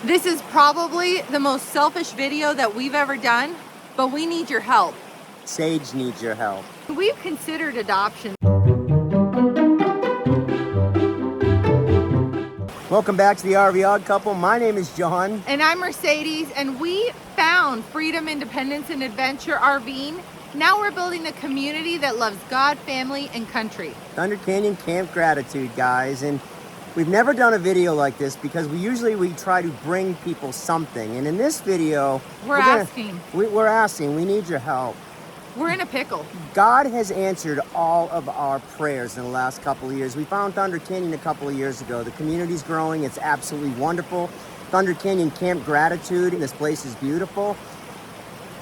This is probably the most selfish video that we've ever done, but we need your help. Sage needs your help. We've considered adoption. Welcome back to the RV Odd Couple. My name is John. And I'm Mercedes, and we found freedom, independence, and adventure RVing. Now we're building a community that loves God, family, and country. Thunder Canyon Camp Gratitude, guys. And we've never done a video like this because we usually try to bring people something. And in this video, We're asking. We need your help. We're in a pickle. God has answered all of our prayers in the last couple of years. We found Thunder Canyon a couple of years ago. The community's growing. It's absolutely wonderful. Thunder Canyon Camp Gratitude. This place is beautiful.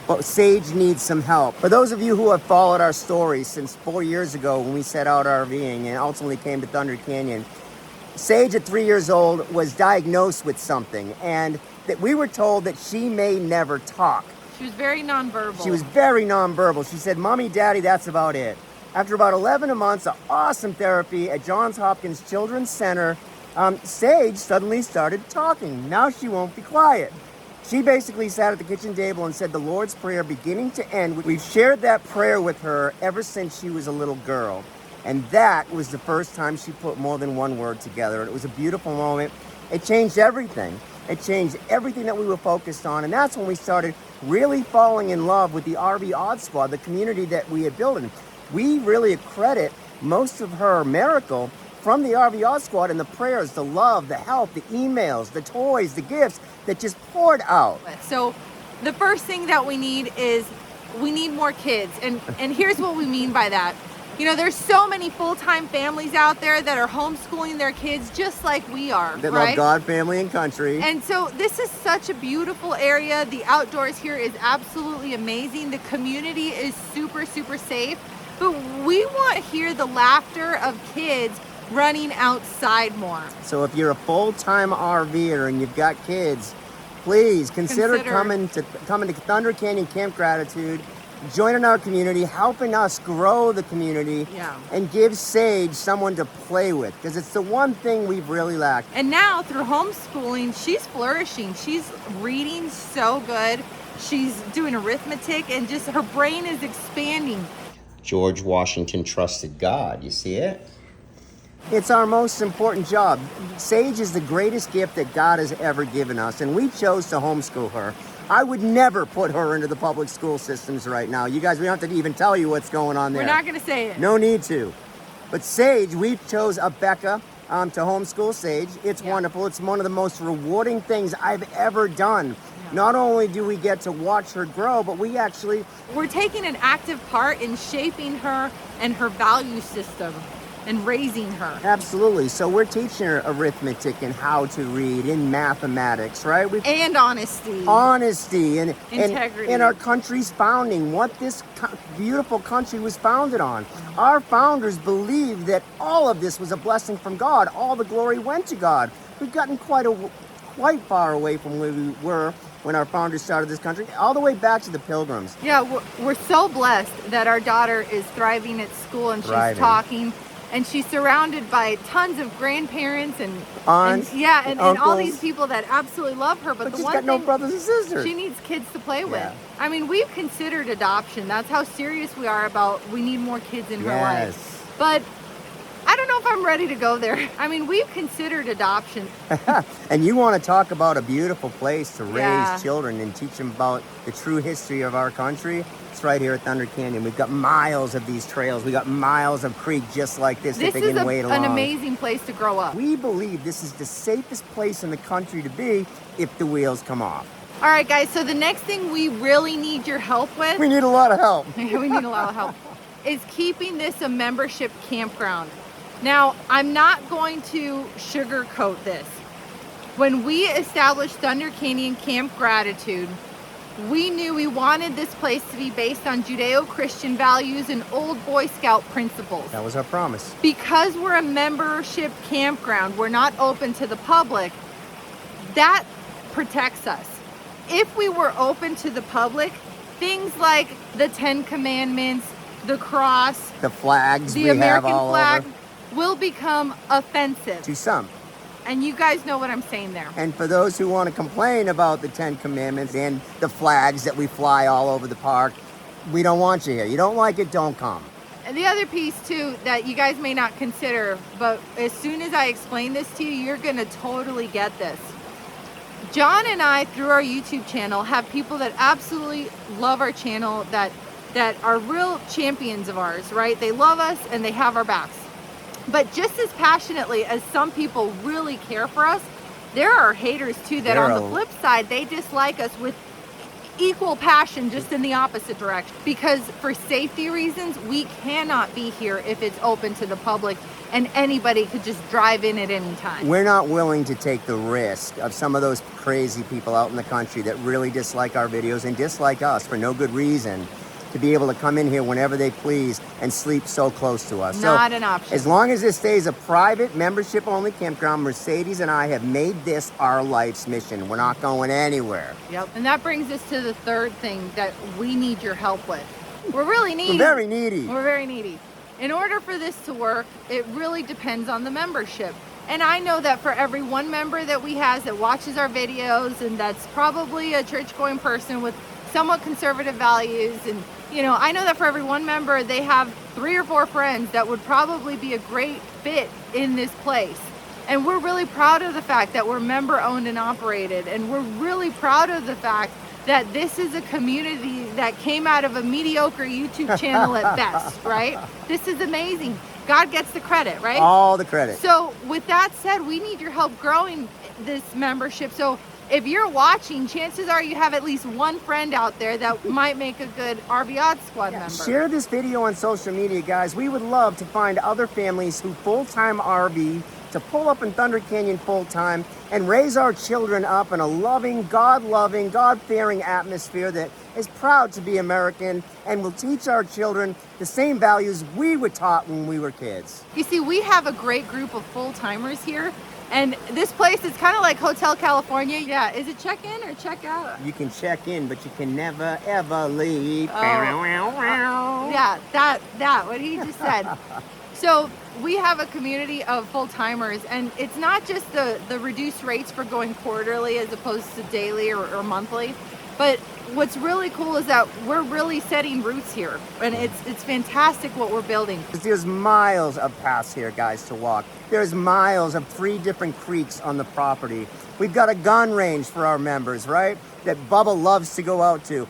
But Sage needs some help. For those of you who have followed our story since 4 years ago when we set out RVing and ultimately came to Thunder Canyon, Sage at 3 years old was diagnosed with something, and that we were told that she may never talk. She was very nonverbal. She was very nonverbal. She said, "Mommy, Daddy, that's about it." After about 11 months of awesome therapy at Johns Hopkins Children's Center, Sage suddenly started talking. Now she won't be quiet. She basically sat at the kitchen table and said the Lord's Prayer beginning to end. We've shared that prayer with her ever since she was a little girl. And that was the first time she put more than one word together. It was a beautiful moment. It changed everything. It changed everything that we were focused on. And that's when we started really falling in love with the RV Odd Squad, the community that we had built. And we really accredit most of her miracle from the RV Odd Squad and the prayers, the love, the help, the emails, the toys, the gifts that just poured out. So the first thing that we need is we need more kids. And here's what we mean by that. You know, there's so many full-time families out there that are homeschooling their kids just like we are, That right? love God, family, and country. And so this is such a beautiful area. The outdoors here is absolutely amazing. The community is super, super safe. But we want to hear the laughter of kids running outside more. So if you're a full-time RVer and you've got kids, please consider coming to Thunder Canyon Camp Gratitude, joining our community, helping us grow the community, and give Sage someone to play with, because it's the one thing we've really lacked. And now through homeschooling, she's flourishing. She's reading so good. She's doing arithmetic, and just her brain is expanding. George Washington trusted God. You see it? It's our most important job. Sage is the greatest gift that God has ever given us, and we chose to homeschool her. I would never put her into the public school systems right now. You guys, we don't have to even tell you what's going on there. We're not going to say it. No need to. But Sage, we chose Becca to homeschool Sage. It's wonderful. It's one of the most rewarding things I've ever done. Not only do we get to watch her grow, but we're taking an active part in shaping her and her value system and raising her. Absolutely. So we're teaching her arithmetic and how to read in mathematics, right? And honesty. Honesty and integrity. And our country's founding, what this beautiful country was founded on. Our founders believed that all of this was a blessing from God. All the glory went to God. We've gotten quite far away from where we were when our founders started this country, all the way back to the Pilgrims. Yeah, we're so blessed that our daughter is thriving at school, and she's talking. And she's surrounded by tons of grandparents and aunts, and all these people that absolutely love her. But the she's one got thing, no brothers and sisters. She needs kids to play with. I mean, we've considered adoption. That's how serious we are about we need more kids in her life. But I don't know if I'm ready to go there. I mean, we've considered adoption. And you want to talk about a beautiful place to raise children and teach them about the true history of our country? It's right here at Thunder Canyon. We've got miles of these trails. We got miles of creek just like this that they can wade along. This is an amazing place to grow up. We believe this is the safest place in the country to be if the wheels come off. All right, guys, so the next thing we really need your help with... We need a lot of help. We need a lot of help. Is keeping this a membership campground. Now, I'm not going to sugarcoat this. When we established Thunder Canyon Camp Gratitude, we knew we wanted this place to be based on Judeo-Christian values and old Boy Scout principles. That was our promise. Because we're a membership campground, we're not open to the public, that protects us. If we were open to the public, things like the 10 Commandments, the cross, the flags the we American have all flag over will become offensive. to some. And you guys know what I'm saying there. And for those who want to complain about the 10 Commandments and the flags that we fly all over the park, we don't want you here. You don't like it, don't come. And the other piece too that you guys may not consider, but as soon as I explain this to you, you're gonna totally get this. John and I, through our YouTube channel, have people that absolutely love our channel, that are real champions of ours, right? They love us and they have our backs. But just as passionately as some people really care for us, there are haters too that on the flip side, they dislike us with equal passion, just in the opposite direction. Because for safety reasons, we cannot be here if it's open to the public and anybody could just drive in at any time. We're not willing to take the risk of some of those crazy people out in the country that really dislike our videos and dislike us for no good reason, to be able to come in here whenever they please and sleep so close to us. Not an option. As long as this stays a private, membership-only campground, Mercedes and I have made this our life's mission. We're not going anywhere. Yep. And that brings us to the third thing that we need your help with. We're really needy. We're very needy. We're very needy. In order for this to work, it really depends on the membership. And I know that for every one member that we have that watches our videos, and that's probably a church-going person with somewhat conservative values, and you know, I know that for every one member, they have 3 or 4 friends that would probably be a great fit in this place. And we're really proud of the fact that we're member owned and operated. And we're really proud of the fact that this is a community that came out of a mediocre YouTube channel at best, right? This is amazing. God gets the credit, right? All the credit. So with that said, we need your help growing this membership. So if you're watching, chances are you have at least one friend out there that might make a good RV Odd Squad member. Share this video on social media, guys. We would love to find other families who full-time RV to pull up in Thunder Canyon full-time and raise our children up in a loving, God-fearing atmosphere that is proud to be American and will teach our children the same values we were taught when we were kids. You see, we have a great group of full-timers here. And this place is kind of like Hotel California. Yeah, is it check in or check out? You can check in, but you can never, ever leave. Yeah, that, what he just said. So we have a community of full-timers, and it's not just the reduced rates for going quarterly as opposed to daily or monthly, but what's really cool is that we're really setting roots here, and it's fantastic what we're building. There's miles of paths here, guys, to walk. There's miles of 3 different creeks on the property. We've got a gun range for our members, right? That Bubba loves to go out to.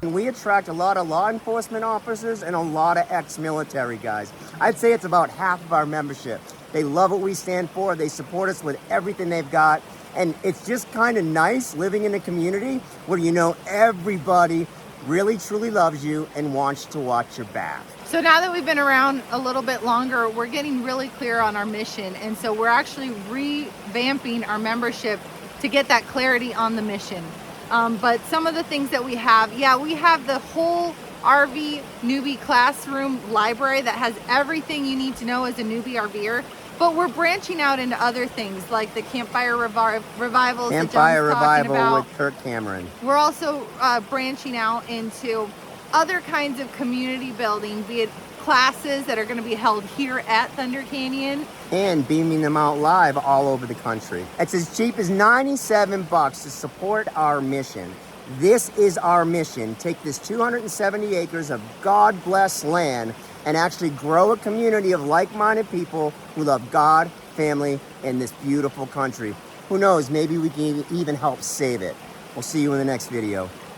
And we attract a lot of law enforcement officers and a lot of ex-military guys. I'd say it's about half of our membership. They love what we stand for. They support us with everything they've got. And it's just kind of nice living in a community where you know everybody really truly loves you and wants to watch your back. So now that we've been around a little bit longer, we're getting really clear on our mission. And so we're actually revamping our membership to get that clarity on the mission. But some of the things that we have, we have the whole RV newbie classroom library that has everything you need to know as a newbie RVer. But we're branching out into other things like the Campfire Revivals. Campfire Revival about. with Kirk Cameron. We're also branching out into other kinds of community building, be it classes that are going to be held here at Thunder Canyon. And beaming them out live all over the country. It's as cheap as $97 to support our mission. This is our mission. Take this 270 acres of God-blessed land and actually grow a community of like-minded people who love God, family, and this beautiful country. Who knows, maybe we can even help save it. We'll see you in the next video.